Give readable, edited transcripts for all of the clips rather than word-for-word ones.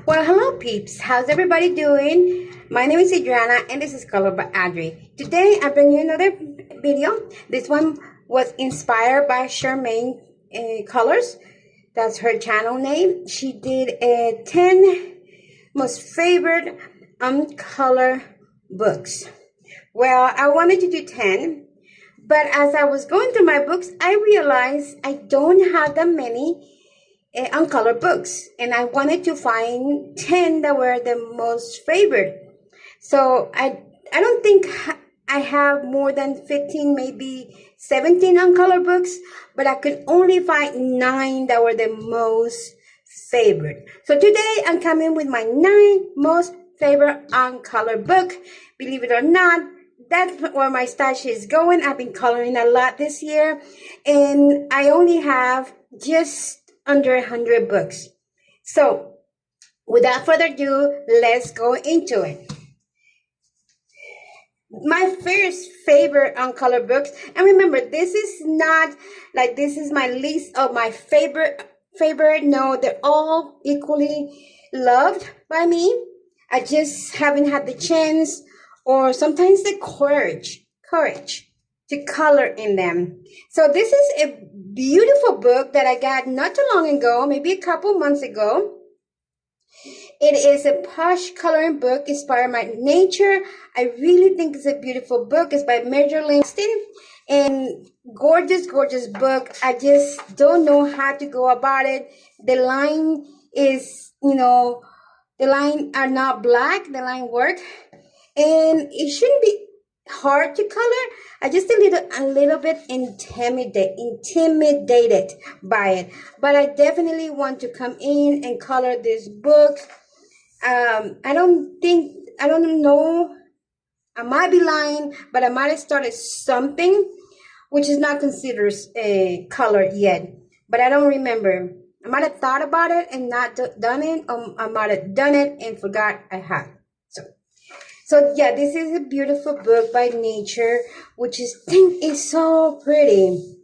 Well, hello peeps. How's everybody doing? My name is Adriana and this is Colored by Adri. Today I bring you another video. This one was inspired by Charmaine Colors. That's her channel name. She did a 10 most favorite Uncolored books. Well, I wanted to do 10, but as I was going through my books, I realized I don't have that many Uncolored books, and I wanted to find 10 that were the most favorite. So I don't think I have more than 15, maybe 17 Uncolored books, but I could only find 9 that were the most favorite. So today I'm coming with my 9 most favorite Uncolored book. Believe it or not, that's where my stash is going. I've been coloring a lot this year, and I only have just under 100 books. So without further ado, let's go into it. My first favorite Uncolored books, and remember, this is not like this is my list of my favorite. No, they're all equally loved by me. I just haven't had the chance or sometimes the courage to color in them. So this is a beautiful book that I got not too long ago, maybe a couple months ago. It is a posh coloring book inspired by nature. I really think it's a beautiful book. It's by Major Langston, and gorgeous book. I just don't know how to go about it. The line is, the line are not black, the line work, and it shouldn't be hard to color. I just a little bit intimidated by it, but I definitely want to come in and color this book. I don't know, I might be lying, but I might have started something which is not considered a color yet, but I don't remember. I might have thought about it and not done it, or I might have done it and forgot I had. So yeah, this is a beautiful book by nature, which is so pretty.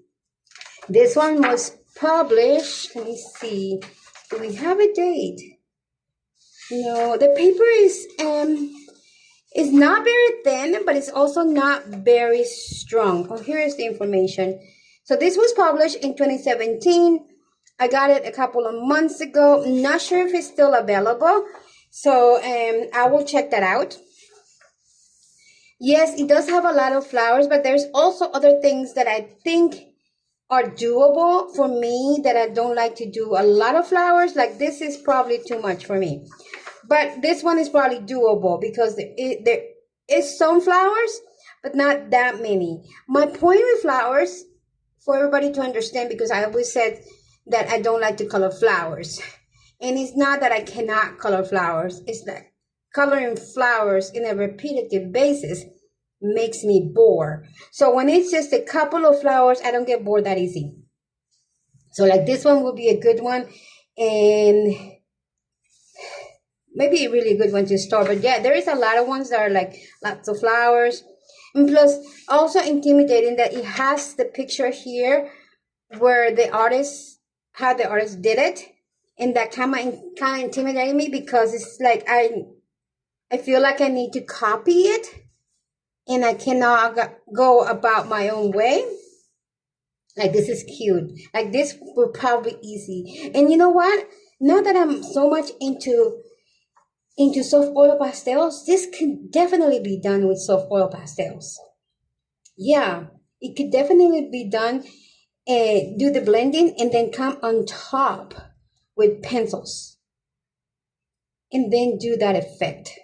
This one was published, let me see, do we have a date? No, the paper is not very thin, but it's also not very strong. Oh, here is the information. So this was published in 2017. I got it a couple of months ago. I'm not sure if it's still available. So I will check that out. Yes, it does have a lot of flowers, but there's also other things that I think are doable for me, that I don't like to do a lot of flowers. Like this is probably too much for me. But this one is probably doable because there is some flowers, but not that many. My point with flowers, for everybody to understand, because I always said that I don't like to color flowers. And it's not that I cannot color flowers. It's that coloring flowers in a repetitive basis makes me bored. So when it's just a couple of flowers, I don't get bored that easy. So like this one will be a good one, and maybe a really good one to start. But yeah, there is a lot of ones that are like lots of flowers. And plus, also intimidating that it has the picture here where the artist, how the artist did it. And that kind of intimidated me, because it's like I feel like I need to copy it, and I cannot go about my own way. Like this is cute. Like this will probably easy. And you know what? Now that I'm so much into soft oil pastels, this can definitely be done with soft oil pastels. Yeah, it could definitely be done. Do the blending and then come on top with pencils, and then do that effect.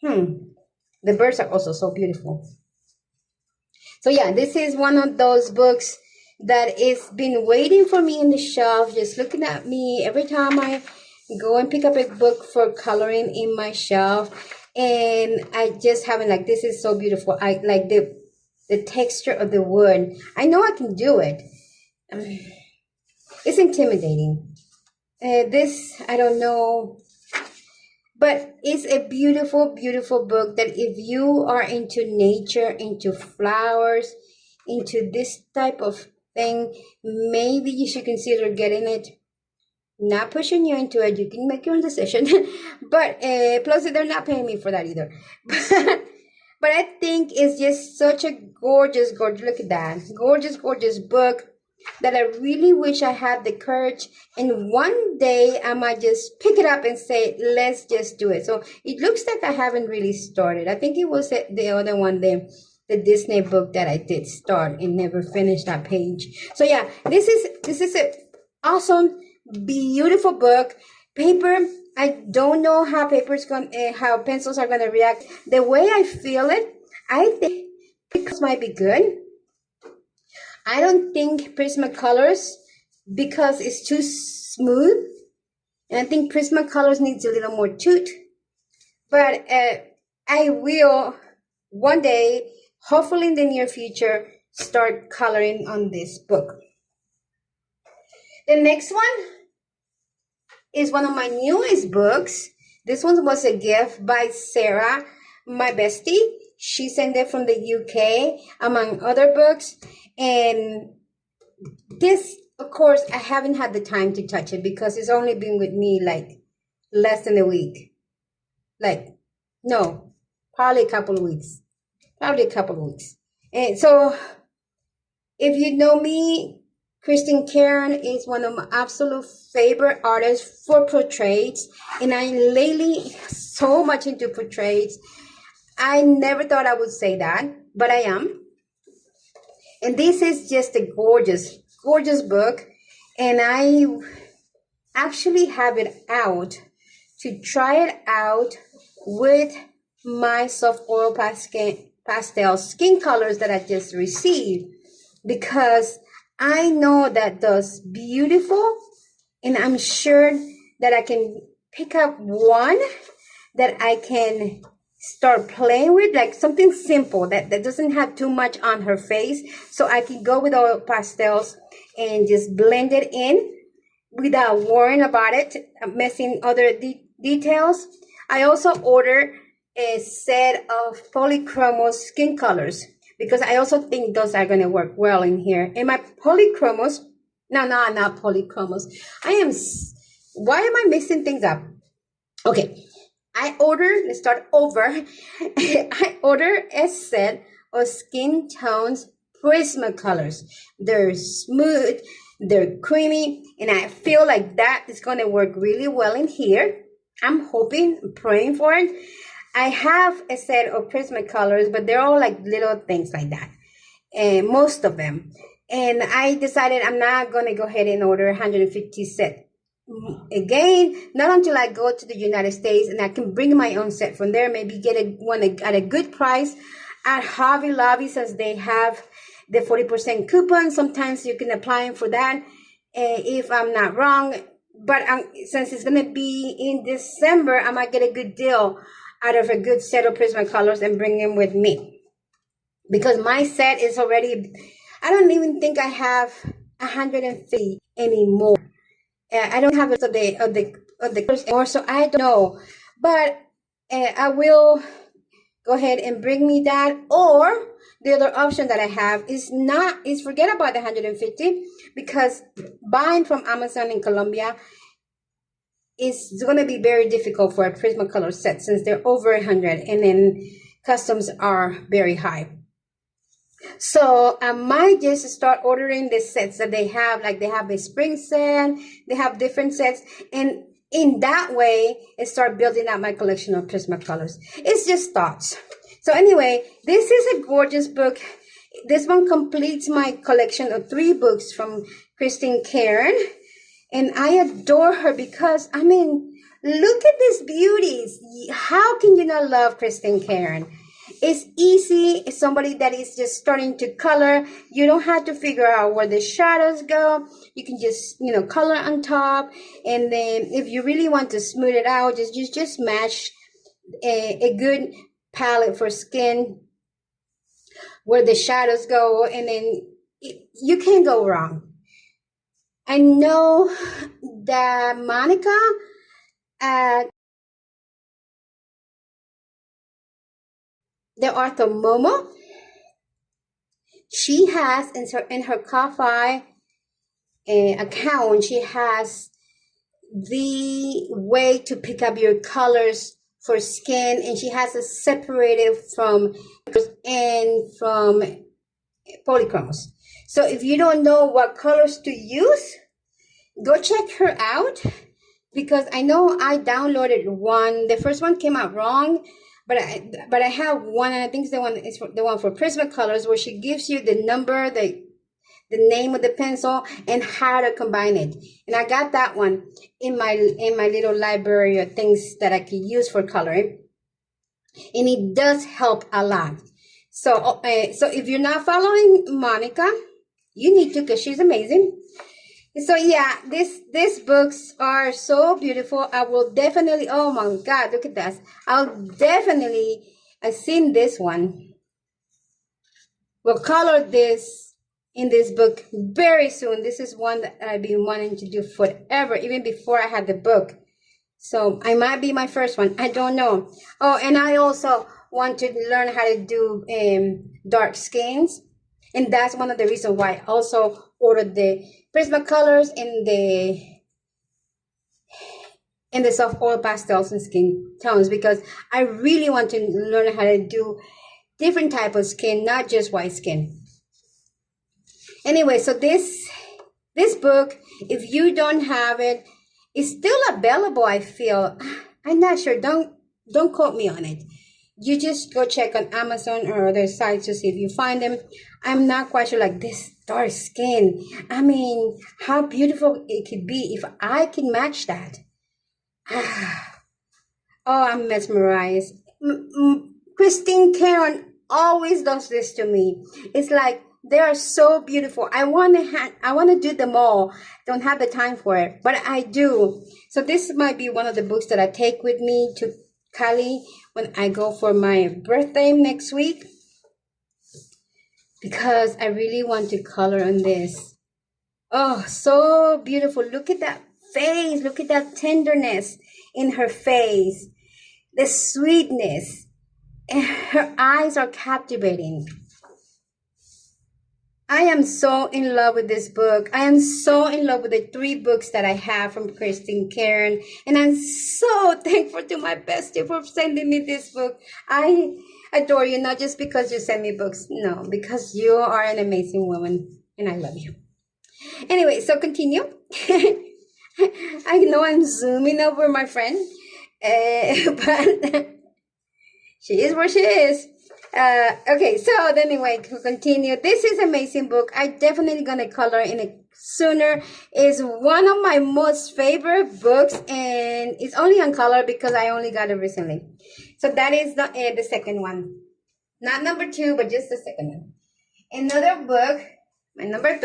The birds are also so beautiful. So yeah, this is one of those books that is been waiting for me in the shelf, just looking at me every time I go and pick up a book for coloring in my shelf. And I just haven't, like, this is so beautiful. I like the texture of the wood. I know I can do it. It's intimidating. This, I don't know. But it's a beautiful book that if you are into nature, into flowers, into this type of thing, maybe you should consider getting it. Not pushing you into it. You can make your own decision. But plus, they're not paying me for that either. But I think it's just such a gorgeous, gorgeous, look at that. Gorgeous, gorgeous book that I really wish I had the courage. And one day I might just pick it up and say, let's just do it. So it looks like I haven't really started. I think it was the other one, the Disney book that I did start and never finished that page. So yeah, this is a awesome, beautiful book. Paper, I don't know how how pencils are gonna react. The way I feel it, I think it might be good. I don't think Prismacolors, because it's too smooth, and I think Prismacolors needs a little more toot. But I will one day, hopefully in the near future, start coloring on this book. The next one is one of my newest books. This one was a gift by Sarah, my bestie. She sent it from the UK, among other books. And this, of course, I haven't had the time to touch it because it's only been with me like less than a week. Like, no, probably a couple of weeks. And so, if you know me, Kristen Karen is one of my absolute favorite artists for portraits, and I'm lately so much into portraits. I never thought I would say that, but I am. And this is just a gorgeous, gorgeous book, and I actually have it out to try it out with my soft oil pastel skin colors that I just received, because I know that does beautiful, and I'm sure that I can pick up one that I can start playing with, like something simple that doesn't have too much on her face, so I can go with oil pastels and just blend it in without worrying about it messing other details. I also ordered a set of polychromos skin colors, because I also think those are going to work well in here. And my polychromos, no, not polychromos. Why am I mixing things up? Okay, let's start over. I ordered a set of Skin Tones Prismacolors. They're smooth, they're creamy, and I feel like that is going to work really well in here. I'm hoping, praying for it. I have a set of Prismacolors, but they're all like little things like that, and most of them. And I decided I'm not going to go ahead and order 150 set again, not until I go to the United States and I can bring my own set from there, maybe get one at a good price at Hobby Lobby, since they have the 40% coupon. Sometimes you can apply for that, if I'm not wrong. But since it's going to be in December, I might get a good deal out of a good set of Prismacolors and bring them with me, because my set is already, I don't even think I have 150 anymore. I don't have it of the colors anymore, so I don't know. But I will go ahead and bring me that. Or the other option that I have is forget about the 150, because buying from Amazon in Colombia is going to be very difficult for a Prismacolor set, since they're over 100, and then customs are very high. So I might just start ordering the sets that they have. Like they have a spring set, they have different sets, and in that way, I start building out my collection of Prismacolors. It's just thoughts. So anyway, this is a gorgeous book. This one completes my collection of 3 books from Kristen Karen. And I adore her because, I mean, look at these beauties. How can you not love Kristen Karen? It's easy. It's somebody that is just starting to color. You don't have to figure out where the shadows go. You can just, color on top. And then if you really want to smooth it out, just match a good palette for skin where the shadows go. And then you can't go wrong. I know that Monica at the author Momo, she has in her Ko-Fi account, she has the way to pick up your colors for skin, and she has it separated from polychromos. So if you don't know what colors to use, go check her out, because I know I downloaded one. The first one came out wrong, but I have one, and I think it's the one for Prismacolors, where she gives you the number, the name of the pencil, and how to combine it. And I got that one in my little library of things that I can use for coloring, and it does help a lot. So if you're not following Monica, you need to, because she's amazing. So yeah, these books are so beautiful. I will definitely, oh my God, look at that. I've seen this one. We'll color this in this book very soon. This is one that I've been wanting to do forever, even before I had the book. So I might be my first one. I don't know. Oh, and I also want to learn how to do dark skins. And that's one of the reasons why I also ordered the Prismacolors and the soft oil pastels and skin tones, because I really want to learn how to do different type of skin, not just white skin. Anyway, so this book, if you don't have it, it's still available, I feel. I'm not sure. Don't quote me on it. You just go check on Amazon or other sites to see if you find them. I'm not quite sure, like this dark skin. I mean, how beautiful it could be if I can match that. Oh, I'm mesmerized. Christine Karen always does this to me. It's like, they are so beautiful. I want to do them all. Don't have the time for it, but I do. So this might be one of the books that I take with me to Cali when I go for my birthday next week, because I really want to color on this. Oh, so beautiful. Look at that face. Look at that tenderness in her face. The sweetness. And her eyes are captivating. I am so in love with this book. I am so in love with the 3 books that I have from Christine Karen. And I'm so thankful to my bestie for sending me this book. I adore you, not just because you send me books. No, because you are an amazing woman. And I love you. Anyway, so continue. I know I'm zooming over my friend. But she is where she is. Okay, so anyway, to continue, this is an amazing book. I definitely gonna color in it sooner. It's one of my most favorite books, and it's only on color because I only got it recently. So that is the second one, not number 2, but just the second one. Another book, my number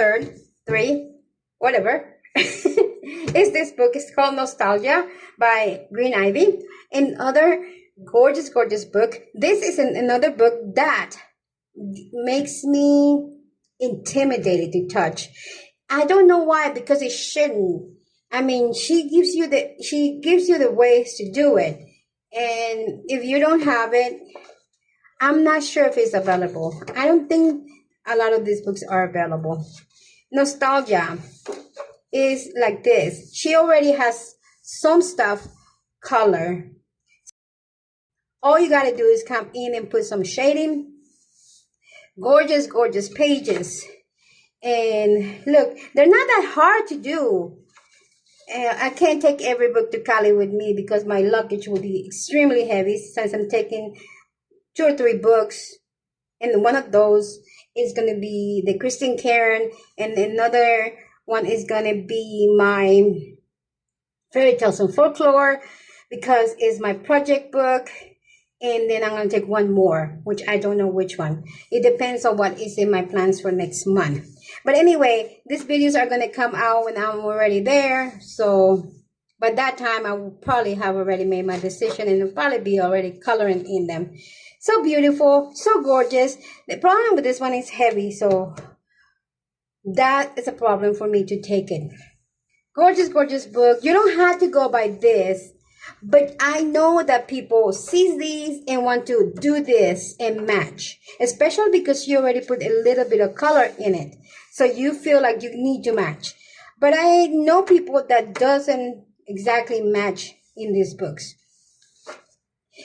3, whatever, is this book. It's called Nostalgia by Green Ivy. Another gorgeous book. This is another book that makes me intimidated to touch. I don't know why, because it shouldn't. I mean, she gives you the ways to do it, and if you don't have it, I'm not sure if it's available. I don't think a lot of these books are available. Nostalgia is like this. She already has some stuff color. All you gotta do is come in and put some shading. Gorgeous pages. And look, they're not that hard to do. I can't take every book to Cali with me because my luggage will be extremely heavy, since I'm taking 2 or 3 books. And one of those is going to be the Christine Karen, and another one is going to be my Fairy Tales and Folklore, because it's my project book. And then I'm going to take one more, which I don't know which one. It depends on what is in my plans for next month. But anyway, these videos are going to come out when I'm already there. So by that time, I will probably have already made my decision, and it'll probably be already coloring in them. So beautiful, so gorgeous. The problem with this one is heavy, so that is a problem for me to take it. Gorgeous book. You don't have to go by this. But I know that people see these and want to do this and match, especially because you already put a little bit of color in it. So you feel like you need to match. But I know people that doesn't exactly match in these books.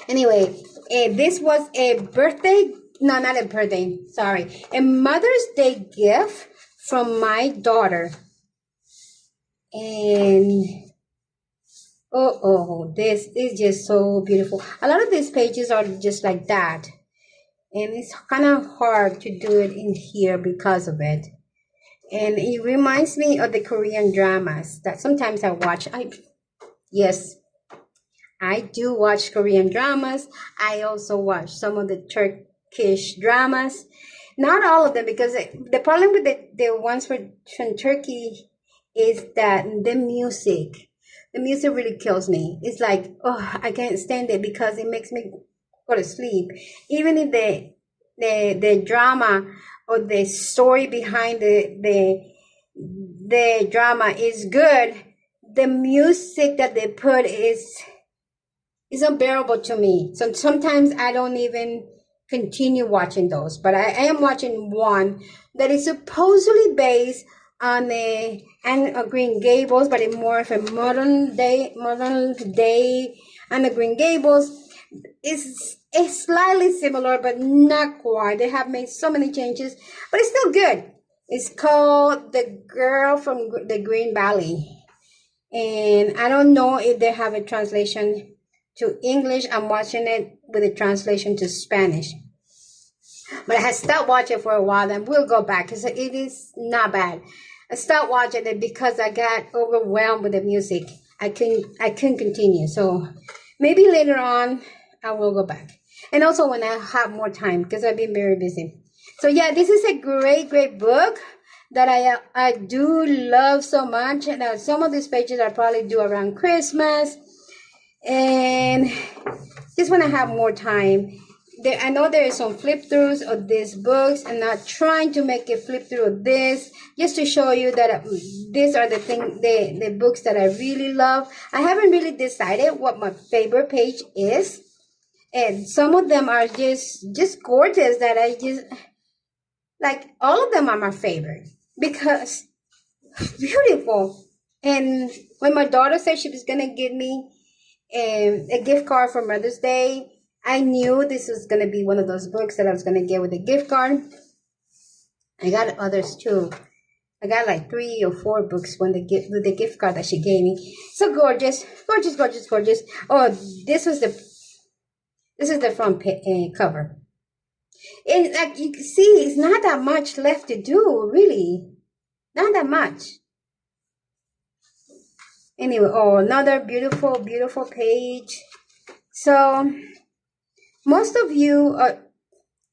Anyway, this was a birthday, no, not a birthday, sorry, a Mother's Day gift from my daughter. And this is just so beautiful. A lot of these pages are just like that. And it's kind of hard to do it in here because of it. And it reminds me of the Korean dramas that sometimes I watch. Yes, I do watch Korean dramas. I also watch some of the Turkish dramas. Not all of them, because the problem with the ones from Turkey is that the music really kills me. It's like, oh, I can't stand it because it makes me go to sleep. Even if the drama or the story behind the drama is good, the music that they put is unbearable to me. So sometimes I don't even continue watching those. But I am watching one that is supposedly based on a Green Gables, but in more of a modern day and the Green Gables. It's slightly similar, but not quite. They have made so many changes, but it's still good. It's called The Girl from the Green Valley. And I don't know if they have a translation to English. I'm watching it with a translation to Spanish. But I had stopped watching for a while, and we'll go back because it is not bad. I stopped watching it because I got overwhelmed with the music. I couldn't continue. So maybe later on I will go back. And also when I have more time, because I've been very busy. So yeah, this is a great book that I do love so much. And some of these pages I probably do around Christmas. And just when I have more time. I know there is some flip throughs of these books. I'm not trying to make a flip through of this, just to show you that these are the books that I really love. I haven't really decided what my favorite page is, and some of them are just gorgeous that I just like. All of them are my favorite because beautiful. And when my daughter said she was gonna give me a gift card for Mother's Day, I knew this was going to be one of those books that I was going to get with a gift card. I got others too. I got like 3 or 4 books with the gift card that she gave me. So gorgeous, gorgeous, gorgeous, gorgeous. Oh, this is the front cover. And like you can see, it's not that much left to do, really. Not that much. Anyway, another beautiful, beautiful page. So most of you,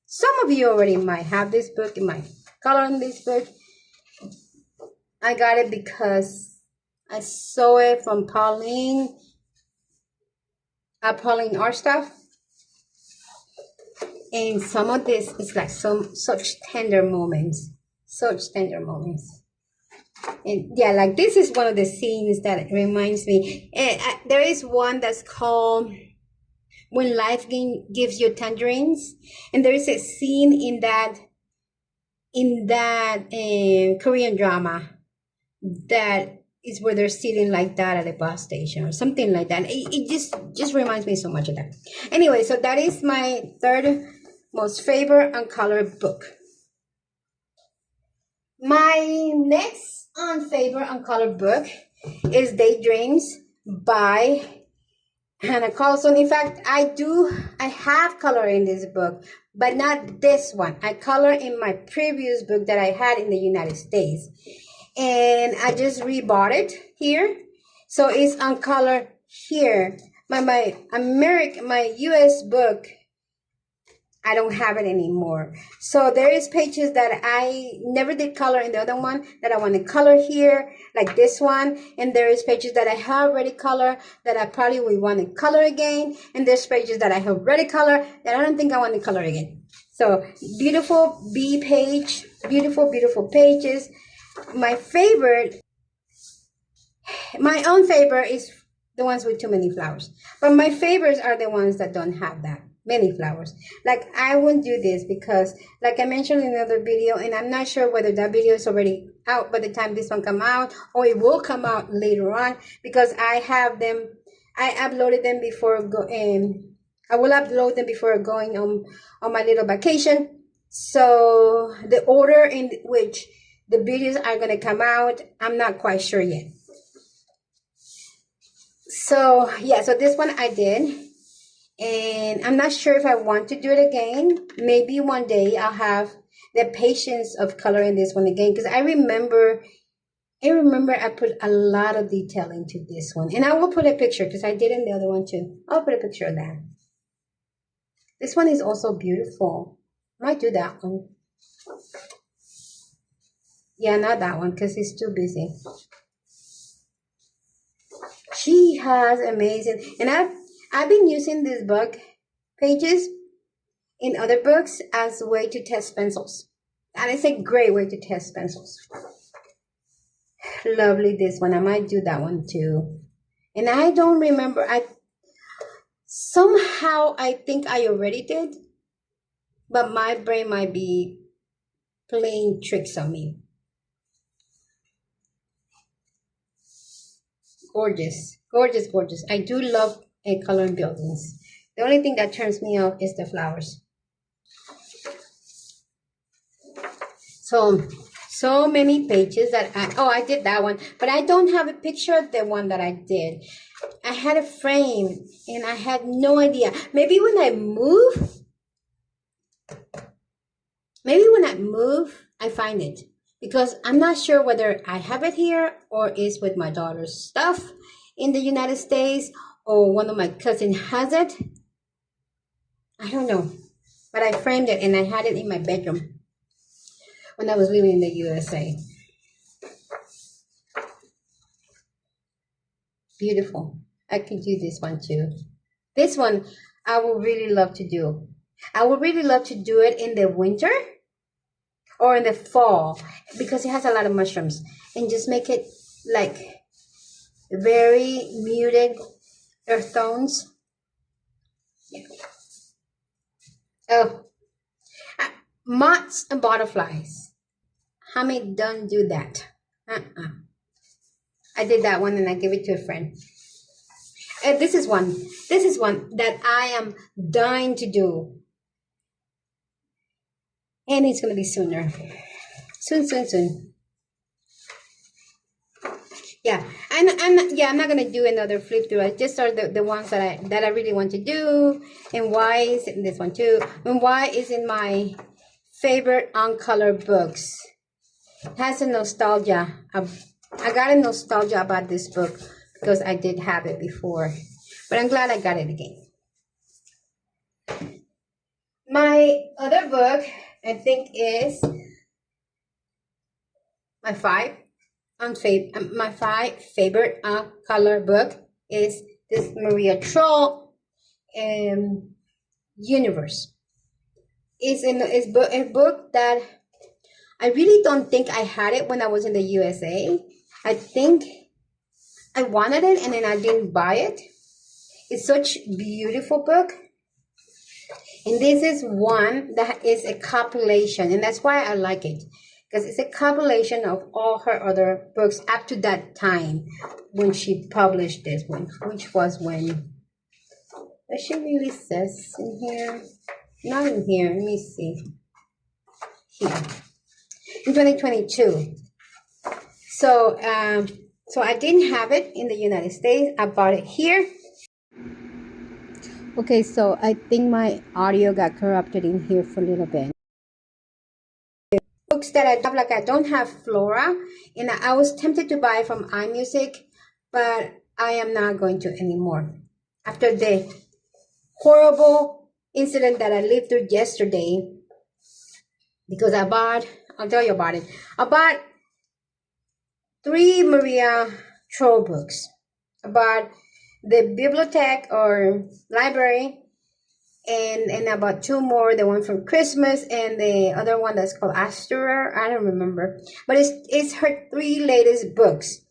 some of you already might have this book. You might color in this book. I got it because I saw it from Pauline Art Stuff. And some of this is like such tender moments. And yeah, like this is one of the scenes that reminds me. And there is one that's called When Life Gives You Tangerines, and there is a scene in that Korean drama that is where they're sitting like that at a bus station or something like that. It just reminds me so much of that. Anyway, so that is my third most favorite uncolored book. My next favorite uncolored book is Daydreams by Hanna Karlzon. In fact, I have color in this book, but not this one. I color in my previous book that I had in the United States. And I just rebought it here. So it's on color here. My US book, I don't have it anymore. So there is pages that I never did color in the other one that I want to color here, like this one. And there is pages that I have already colored that I probably will want to color again. And there's pages that I have already colored that I don't think I want to color again. So beautiful B page, beautiful, beautiful pages. My own favorite is the ones with too many flowers. But my favorites are the ones that don't have that many flowers. Like I won't do this because like I mentioned in another video, and I'm not sure whether that video is already out by the time this one come out, or it will come out later on, because I have them, I uploaded them before I will upload them before going on my little vacation. So the order in which the videos are going to come out, I'm not quite sure yet. So yeah, so this one I did, and I'm not sure if I want to do it again. Maybe one day I'll have the patience of coloring this one again, because I remember I put a lot of detail into this one, and I will put a picture because I did in the other one too. I'll put a picture of that. This one is also beautiful. I might do that one. Yeah, not that one because it's too busy. She has amazing, and I've been using these book pages in other books as a way to test pencils. And it's a great way to test pencils. Lovely, this one. I might do that one too. And I don't remember. Somehow I think I already did, but my brain might be playing tricks on me. Gorgeous, gorgeous, gorgeous. I do love coloring buildings. The only thing that turns me off is the flowers. So many pages that I did that one, but I don't have a picture of the one that I did. I had a frame and I had no idea. Maybe when I move, I find it, because I'm not sure whether I have it here or it's with my daughter's stuff in the United States, or one of my cousins has it. I don't know, but I framed it and I had it in my bedroom when I was living in the USA. Beautiful. I could do this one too. This one I would really love to do. I would really love to do it in the winter or in the fall, because it has a lot of mushrooms, and just make it like very muted earth tones. Yeah. Oh, moths and butterflies. Hamid, don't do that. I did that one and I gave it to a friend. And this is one that I am dying to do. And it's going to be sooner. Soon. Yeah, I'm not going to do another flip through. I just are the ones that I really want to do. And why is in this one too. And why is in my favorite Uncolored books. It has a nostalgia. I got a nostalgia about this book because I did have it before. But I'm glad I got it again. My other book, I think, is my favorite color book is this Maria Trolle Universe. It's a book that I really don't think I had it when I was in the USA. I think I wanted it and then I didn't buy it. It's such a beautiful book. And this is one that is a compilation, and that's why I like it, because it's a compilation of all her other books up to that time when she published this one, which was when, does she really says in here? Not in here, let me see. Here, in 2022. So I didn't have it in the United States. I bought it here. Okay, so I think my audio got corrupted in here for a little bit. Books that I have, like I don't have Flora, and I was tempted to buy from iMusic, but I am not going to anymore. After the horrible incident that I lived through yesterday, because I'll tell you about it. I bought 3 Maria Trolle books. I bought the bibliothèque or library, and about 2 more, the one from Christmas and the other one that's called Asterer. I don't remember, but it's her 3 latest books.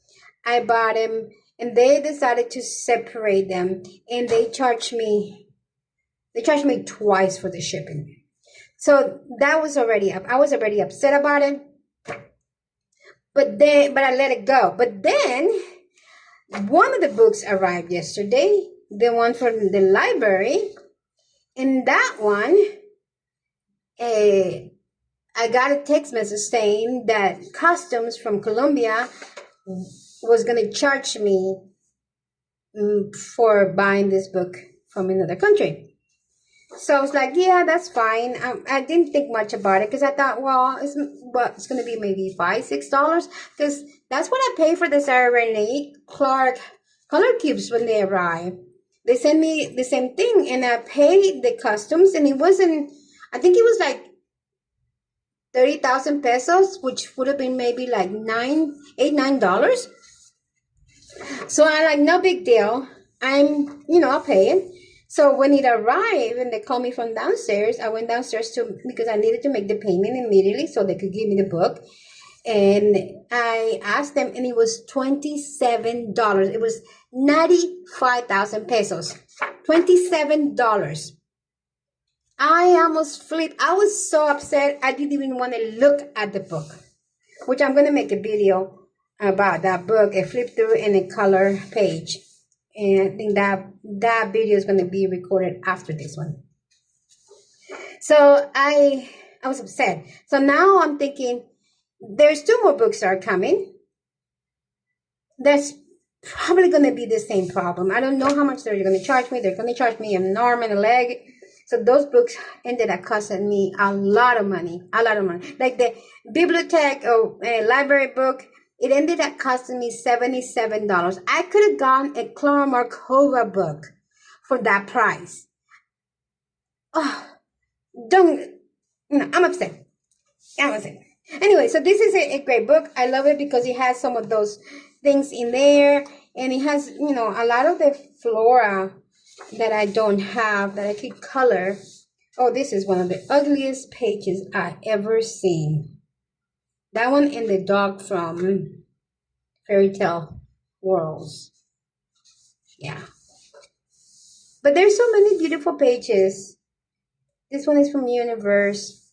I bought them, and they decided to separate them, and they charged me twice for the shipping. So that was already up. I was already upset about it, but I let it go. But then one of the books arrived yesterday, the one from the library, and that one, I got a text message saying that Customs from Colombia was going to charge me for buying this book from another country. So I was like, yeah, that's fine. I didn't think much about it because I thought, well, it's going to be maybe $5-6 because that's what I pay for the Sarah Renee Clark color cubes when they arrive. They send me the same thing and I paid the customs and it wasn't, I think it was like 30,000 pesos, which would have been maybe like $9. So I like, no big deal. I'll pay it. So when it arrived and they called me from downstairs, I went downstairs because I needed to make the payment immediately so they could give me the book. And I asked them and it was $27. It was 95,000 pesos. $27. I almost flipped. I was so upset. I didn't even want to look at the book, which I'm going to make a video about that book, a flip through and a color page. And I think that video is going to be recorded after this one. So I was upset. So now I'm thinking there's 2 more books that are coming. There's probably going to be the same problem. I don't know how much they're going to charge me. They're going to charge me an arm and a leg. So those books ended up costing me a lot of money. Like the bibliothèque or library book, it ended up costing me $77. I could have gotten a Clara Markova book for that price. Oh, I'm upset. Anyway, so this is a great book. I love it because it has some of those things in there. And it has, a lot of the flora that I don't have, that I could color. Oh, this is one of the ugliest pages I ever seen. That one and the dog from Fairy Tale Worlds. Yeah. But there's so many beautiful pages. This one is from Universe.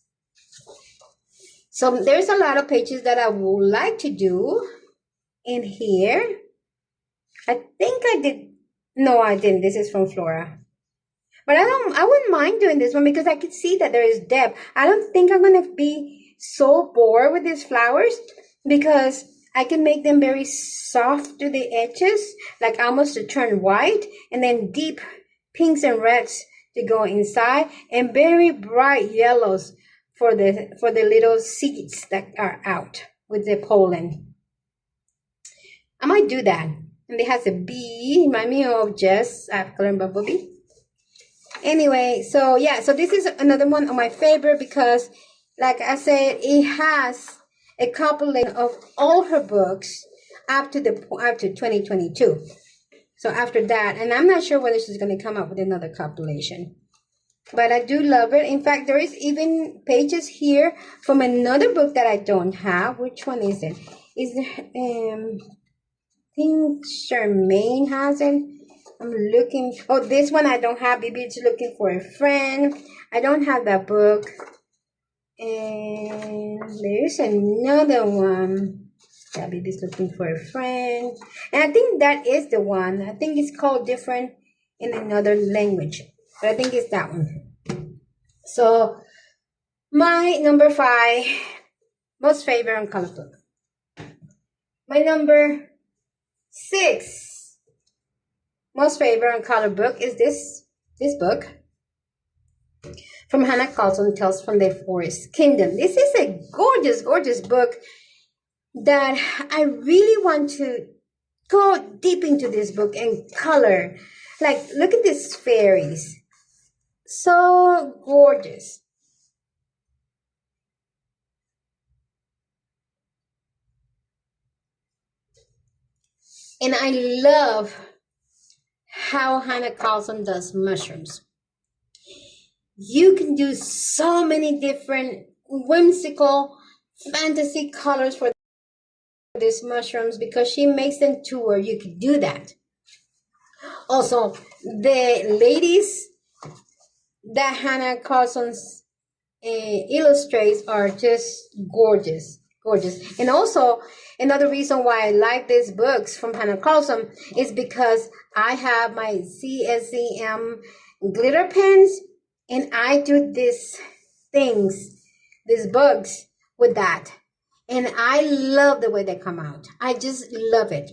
So there's a lot of pages that I would like to do in here. I think I did. No, I didn't. This is from Flora. But I wouldn't mind doing this one because I could see that there is depth. I don't think I'm going to be so bored with these flowers because I can make them very soft to the edges, like almost to turn white, and then deep pinks and reds to go inside, and very bright yellows for the little seeds that are out with the pollen. I might do that. And it has a bee, remind me of Jess at Color Bumblebee. Anyway, so yeah, so this is another one of my favorite because, like I said, it has a compilation of all her books up to 2022. So after that, and I'm not sure whether she's going to come up with another compilation. But I do love it. In fact, there is even pages here from another book that I don't have. Which one is it? Is I think Charmaine has it. I'm looking. Oh, this one I don't have. Maybe it's looking for a friend. I don't have that book. And there's another one. Yeah, baby's looking for a friend. And I think that is the one. I think it's called different in another language. But I think it's that one. So, my number 5 most favorite on color book. My number 6 most favorite on color book is this book from Hanna Karlzon, Tales from the Forest Kingdom. This is a gorgeous, gorgeous book that I really want to go deep into this book and color. Like, look at these fairies. So gorgeous. And I love how Hanna Karlzon does mushrooms. You can do so many different whimsical fantasy colors for these mushrooms because she makes them to where you could do that. Also, the ladies that Hanna Karlzon illustrates are just gorgeous, gorgeous. And also, Another reason why I like these books from Hanna Karlzon is because I have my CSCM glitter pens, and I do these books with that. And I love the way they come out. I just love it.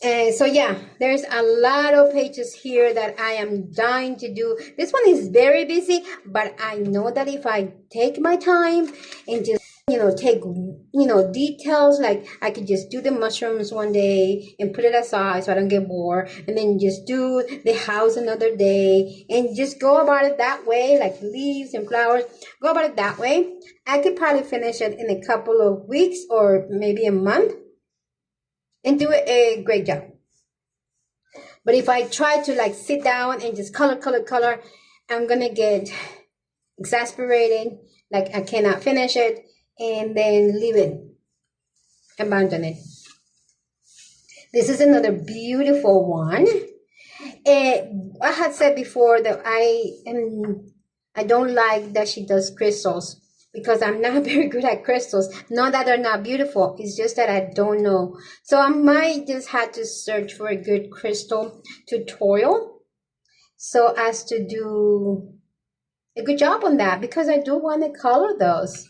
And so yeah, there's a lot of pages here that I am dying to do. This one is very busy, but I know that if I take my time and just, take, details, like I could just do the mushrooms one day and put it aside so I don't get bored, and then just do the house another day and just go about it that way, like leaves and flowers, go about it that way. I could probably finish it in a couple of weeks or maybe a month and do a great job. But if I try to like sit down and just color, I'm gonna get exasperated, like I cannot finish it, and then leave it, abandon it. This is another beautiful one. I had said before that I don't like that she does crystals, because I'm not very good at crystals. Not that they're not beautiful, it's just that I don't know. So I might just have to search for a good crystal tutorial so as to do a good job on that, because I do want to color those.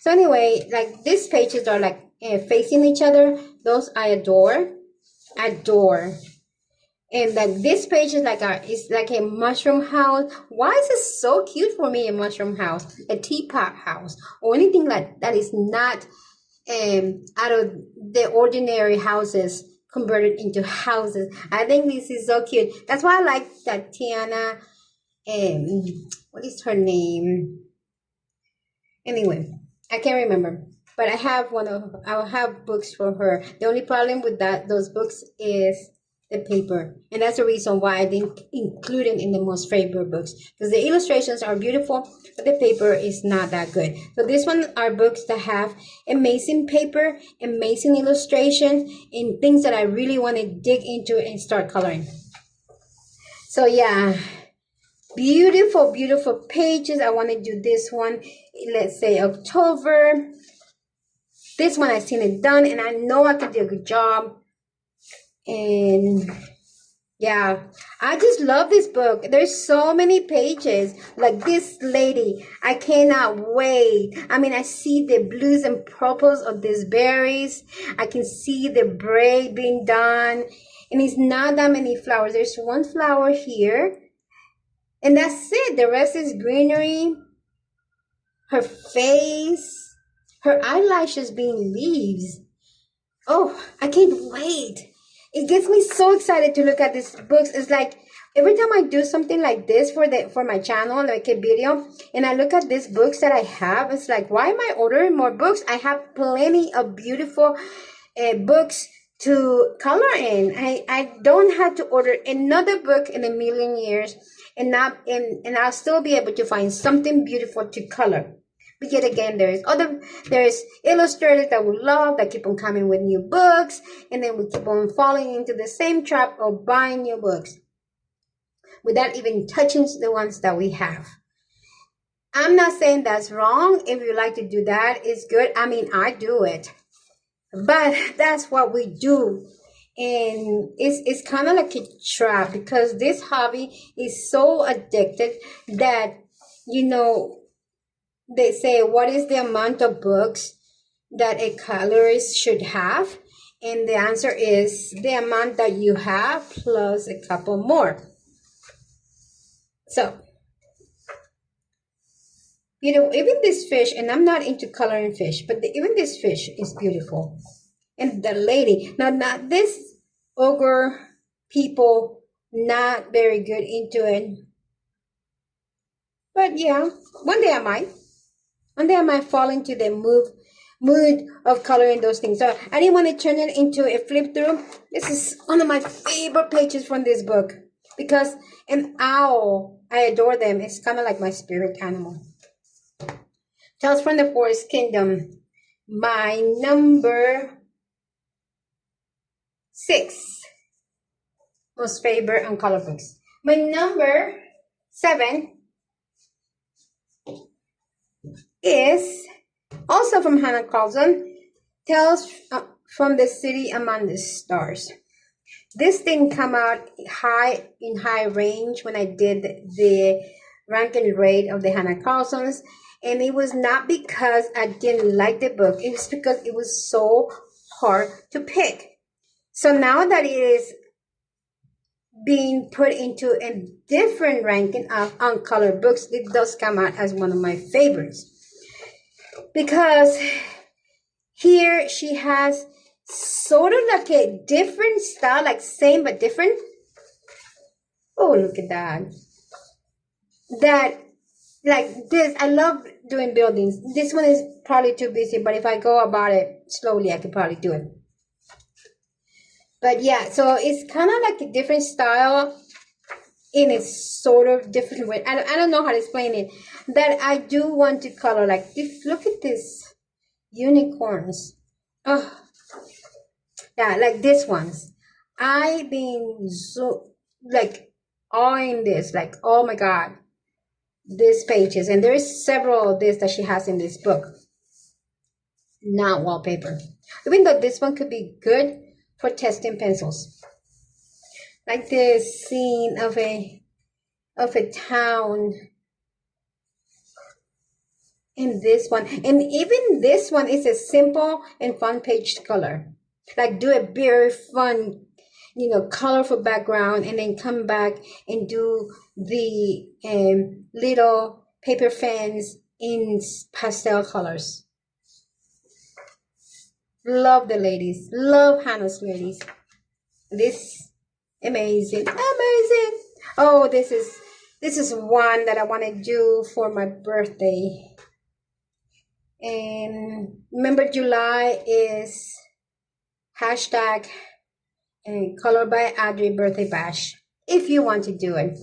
So anyway, like these pages are like facing each other. Those I adore. And like this page is like a mushroom house. Why is it so cute for me, a mushroom house, a teapot house, or anything like that is not out of the ordinary houses converted into houses. I think this is so cute. That's why I like Tatiana. What is her name? Anyway, I can't remember. But I'll have books from her. The only problem with those books is the paper, and that's the reason why I didn't include it in the most favorite books, because the illustrations are beautiful, but the paper is not that good. So this one are books that have amazing paper, amazing illustrations, and things that I really want to dig into and start coloring. So yeah, beautiful pages. I want to do this one, let's say October. This one I've seen it done, and I know I can do a good job. And yeah, I just love this book. There's so many pages. Like this lady, I cannot wait. I mean, I see the blues and purples of these berries. I can see the braid being done, and it's not that many flowers. There's one flower here, and that's it. The rest is greenery. Her face, her eyelashes being leaves. Oh, I can't wait. It gets me so excited to look at these books. It's like every time I do something like this for my channel, like a video, and I look at these books that I have, it's like, why am I ordering more books? I have plenty of beautiful books to color in. I don't have to order another book in a million years, and I'll still be able to find something beautiful to color. But yet again, there's illustrators that we love that keep on coming with new books, and then we keep on falling into the same trap of buying new books without even touching the ones that we have. I'm not saying that's wrong. If you like to do that, it's good. I mean, I do it, but that's what we do. And it's kind of like a trap, because this hobby is so addicted that, they say, what is the amount of books that a colorist should have? And the answer is the amount that you have plus a couple more. So, even this fish, and I'm not into coloring fish, but even this fish is beautiful. And the lady, now this ogre people, not very good into it. But yeah, one day I might. And then I might fall into the mood of coloring those things. So I didn't want to turn it into a flip through. This is one of my favorite pages from this book, because an owl, I adore them. It's kind of like my spirit animal. Tales from the Forest Kingdom. My number 6 most favorite Uncolored books. My number 7 is also from Hanna Karlzon. Tales from the City Among the Stars. This thing come out high range when I did the rank and rate of the Hanna Karlzons, and it was not because I didn't like the book. It was because it was so hard to pick. So now that it is being put into a different ranking of Uncolored books, it does come out as one of my favorites. Because here she has sort of like a different style, like same but different. Oh, look at that. That, like this, I love doing buildings. This one is probably too busy, but if I go about it slowly, I could probably do it. But yeah, so it's kind of like a different style in a sort of different way. I don't know how to explain it. That I do want to color. Like, look at this unicorns. Oh, yeah, like this ones. I've been so like eyeing this. Like, oh my god, these pages. And there's several of this that she has in this book. Not wallpaper. Even though this one could be good for testing pencils. Like this scene of a town. And this one. And even this one is a simple and fun page color. Like do a very fun, colorful background, and then come back and do the little paper fans in pastel colors. Love the ladies. Love Hanna's ladies. This amazing. Oh, this is one that I want to do for my birthday. And remember, July is hashtag Colored by Audrey birthday bash. If you want to do it.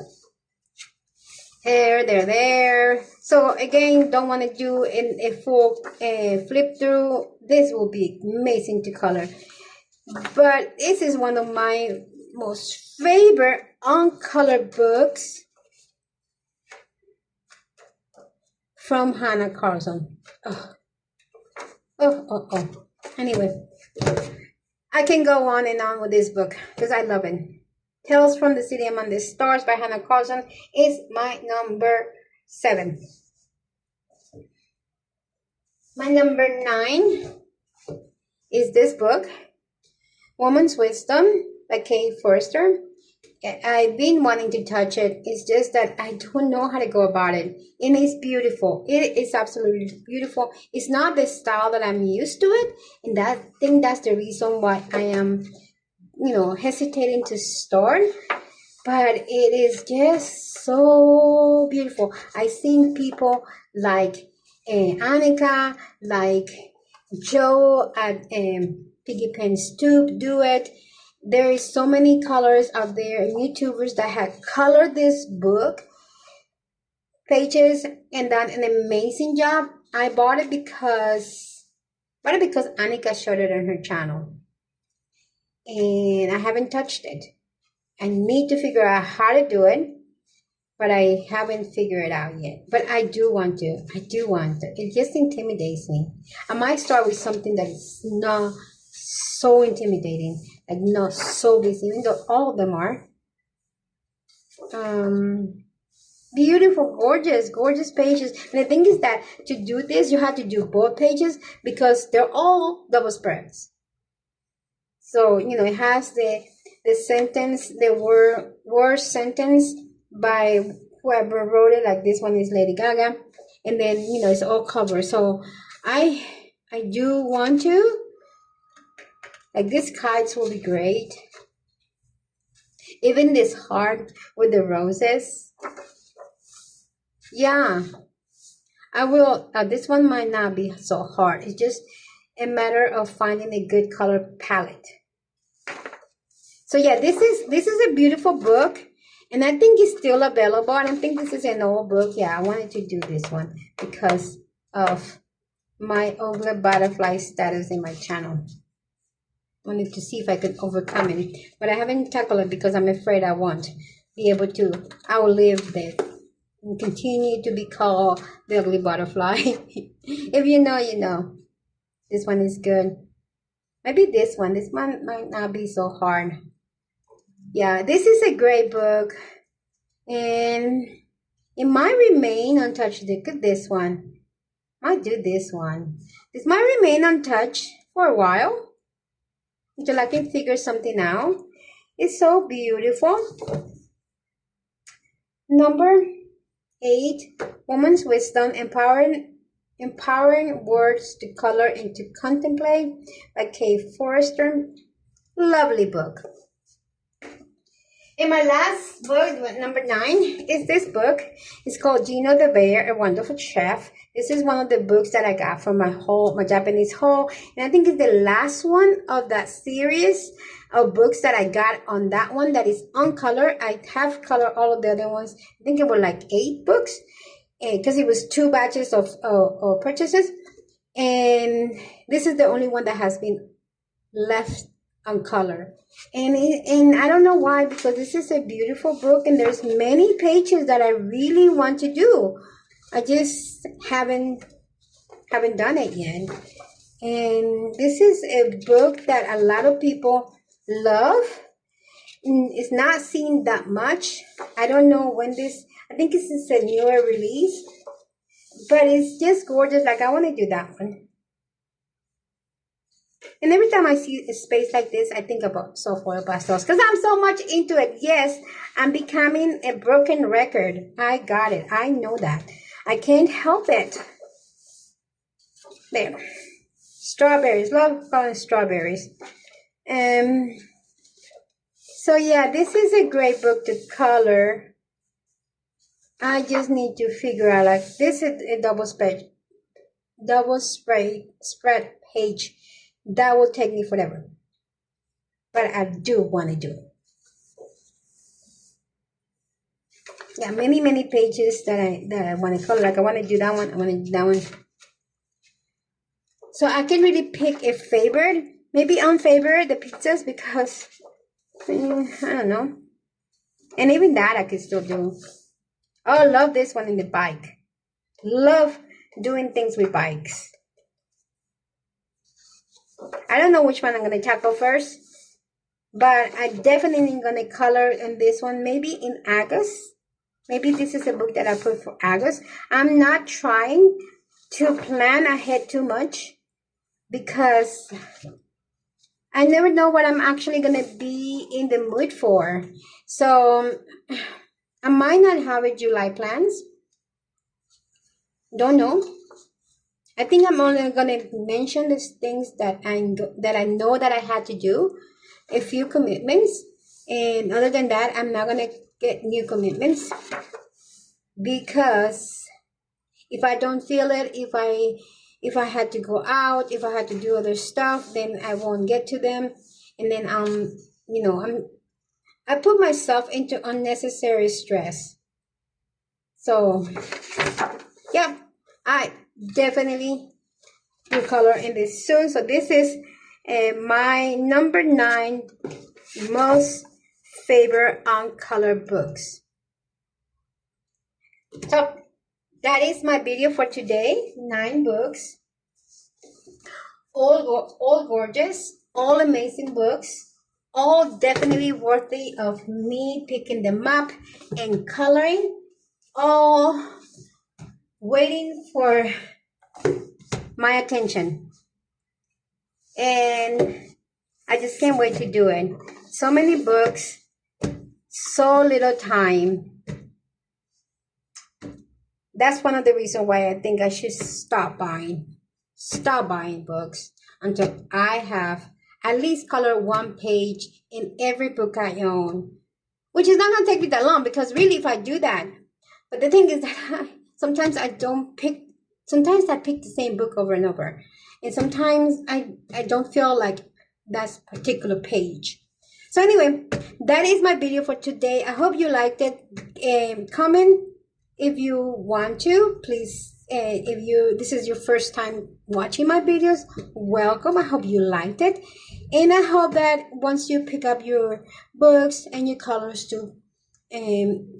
There. So again, don't want to do in a full flip through. This will be amazing to color. But this is one of my most favorite uncolored books from Hanna Karlzon. Oh. Anyway, I can go on and on with this book because I love it. Tales from the City Among the Stars by Hanna Karlzon is my number 7. My number 9 is this book, Woman's Wisdom by Kay Forster. I've been wanting to touch it. It's just that I don't know how to go about it. And it's beautiful. It is absolutely beautiful. It's not the style that I'm used to it. And I think that's the reason why I am, hesitating to start. But it is just so beautiful. I've seen people like Annika, like Joe at Piggy Pen Stoop do it. There is so many colors out there and YouTubers that have colored this book pages and done an amazing job. I bought it because Annika showed it on her channel. And I haven't touched it. I need to figure out how to do it, but I haven't figured it out yet. But I do want to. It just intimidates me. I might start with something that is not so intimidating, like not so busy, even though all of them are. Beautiful, gorgeous pages. And the thing is that to do this, you have to do both pages because they're all double spreads. So, it has the sentence, the word sentence by whoever wrote it. Like this one is Lady Gaga. And then, it's all covered. So I do want to. Like these kites will be great. Even this heart with the roses. Yeah. I will. This one might not be so hard. It's just a matter of finding a good color palette. So yeah, this is a beautiful book. And I think it's still available. I don't think this is an old book. Yeah, I wanted to do this one because of my ugly butterfly status in my channel. Wanted to see if I could overcome it, but I haven't tackled it because I'm afraid I won't be able to outlive this and continue to be called the ugly butterfly. If you know, you know. This one is good. Maybe this one. This one might not be so hard. Yeah, this is a great book. And it might remain untouched. Look at this one. Might do this one. This might remain untouched for a while until I can figure something out. It's so beautiful. Number 8, Woman's Wisdom, Empowering Words to Color and to Contemplate by Kay Forrester. Lovely book. And my last book, number 9, is this book. It's called Gino the Bear, A Wonderful Chef. This is one of the books that I got from my Japanese haul. And I think it's the last one of that series of books that I got on that one that is uncolored. I have colored all of the other ones. I think it were like 8 books because it was 2 batches of purchases. And this is the only one that has been left uncolored. And I don't know why, because this is a beautiful book and there's many pages that I really want to do. I just haven't done it yet. And this is a book that a lot of people love. It's not seen that much. I don't know when this, I think this is a newer release, but it's just gorgeous. Like, I want to do that one. And every time I see a space like this, I think about soft oil pastels because I'm so much into it. Yes, I'm becoming a broken record. I got it. I know that. I can't help it. There. Strawberries. Love calling strawberries. So yeah, this is a great book to color. I just need to figure out, like, this is a double spread page. That will take me forever. But I do want to do it. Yeah, many pages that I want to color. Like, I want to do that one. I want to do that one. So I can really pick a favorite. Maybe unfavorite the pizzas because I don't know. And even that I can still do. Oh, I love this one in the bike. Love doing things with bikes. I don't know which one I'm going to tackle first, but I definitely going to color in this one, maybe in August. Maybe this is a book that I put for August. I'm not trying to plan ahead too much because I never know what I'm actually going to be in the mood for. So I might not have a July plans. Don't know. I think I'm only going to mention these things that I know that I had to do, a few commitments. And other than that, I'm not going to get new commitments. Because if I don't feel it, if I had to go out, if I had to do other stuff, then I won't get to them. And then, I put myself into unnecessary stress. So, yeah, I definitely will color in this soon. So this is my number 9 most favorite uncolored books. So that is my video for today. 9 books, all gorgeous, all amazing books, all definitely worthy of me picking them up and coloring, all waiting for my attention. And I just can't wait to do it. So many books, so little time. That's one of the reasons why I think I should stop buying books until I have at least color 1 page in every book I own, which is not going to take me that long because really if I do that, but the thing is that sometimes I pick the same book over and over, and sometimes I don't feel like that particular page. So anyway, that is my video for today. I hope you liked it. Comment if you want to, please. If this is your first time watching my videos, welcome. I hope you liked it, and I hope that once you pick up your books and your colors too,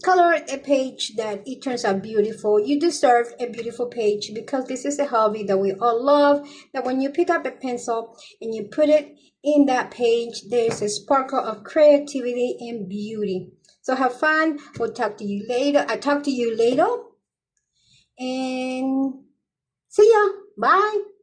color a page that it turns out beautiful. You deserve a beautiful page because this is a hobby that we all love, that when you pick up a pencil and you put it in that page, there's a sparkle of creativity and beauty. So have fun. We'll talk to you later. I talk to you later. And see ya. Bye.